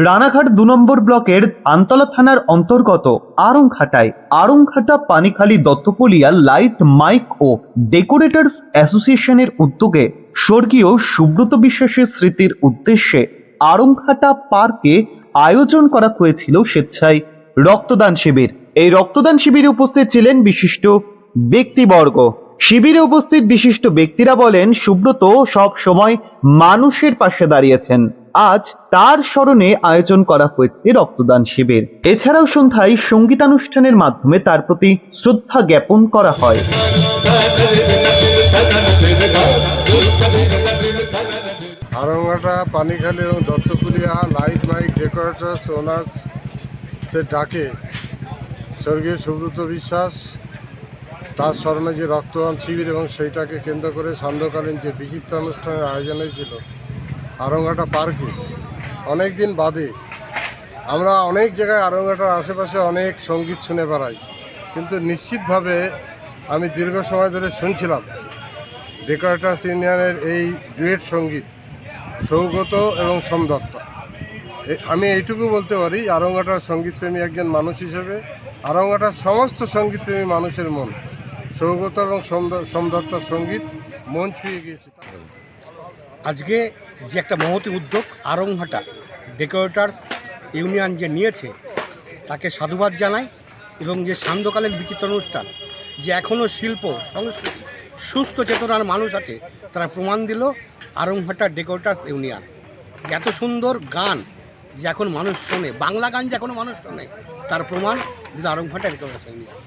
রানাঘাট ২ নম্বর ব্লকের আমতলা থানার অন্তর্গত আড়ংঘাটা পানিখালি দত্তপলিয়া লাইট মাইক ও ডেকোরেটরস অ্যাসোসিয়েশনের উদ্যোগে স্বর্গীয় সুব্রত বিশ্বাসের স্মৃতির উদ্দেশ্যে আড়ংঘাটা পার্কে আয়োজন করা হয়েছিল স্বেচ্ছায় রক্তদান শিবির। এই রক্তদান শিবিরে উপস্থিত ছিলেন বিশিষ্ট ব্যক্তিবর্গ। শিবিরে উপস্থিত বিশিষ্ট ব্যক্তিরা বলেন, সুব্রত সব সময় মানুষের পাশে দাঁড়িয়েছেন। আজ তার স্মরণে আয়োজন করা হয়েছে রক্তদান শিবির। এছাড়াও সন্ধ্যায় সঙ্গীতানুষ্ঠানের মাধ্যমে তার প্রতি শ্রদ্ধা জ্ঞাপন করা হয়। আড়ংঘাটা পানিখালি এবং দত্তপুলিয়া লাইট মাইক ডেকোরেটর্স ওনার্স সে ডাকে স্বর্গীয় সুব্রত বিশ্বাস তার স্মরণে যে রক্তদান শিবির এবং সেইটাকে কেন্দ্র করে সান্ধ্যকালীন যে বিচিত্র অনুষ্ঠানের আয়োজন হয়েছিল আড়ংঘাটা পার্কে, অনেক দিন বাদে আমরা অনেক জায়গায় আড়ংঘাটার আশেপাশে অনেক সঙ্গীত শুনে বেড়াই, কিন্তু নিশ্চিতভাবে আমি দীর্ঘ সময় ধরে শুনছিলাম ডেকোরেটর্স ইউনিয়নের এই ডুয়েট সঙ্গীত সৌগত এবং সোমদত্ত। আমি এইটুকু বলতে পারি, আড়ংঘাটার সঙ্গীতপ্রেমী একজন মানুষ হিসেবে আড়ংঘাটার সমস্ত সঙ্গীতপ্রেমী মানুষের মন সৌগত এবং সোমদত্তর সঙ্গীত মন ছুঁয়ে গিয়েছে। আজকে যে একটা মহতী উদ্যোগ আড়ংঘাটা ডেকোরেটর্স ইউনিয়ন যে নিয়েছে তাকে সাধুবাদ জানাই, এবং যে সান্ধ্যকালীন বিচিত্র অনুষ্ঠান যে এখনও শিল্প সংস্কৃতি সুস্থ চেতনার মানুষ আছে তারা প্রমাণ দিল আড়ংঘাটা ডেকোরেটর্স ইউনিয়ন। এত সুন্দর গান যে এখন মানুষ শোনে, বাংলা গান যে এখনও মানুষ শোনে তার প্রমাণ দিল আড়ংঘাটা ডেকোরেটর্স ইউনিয়ন।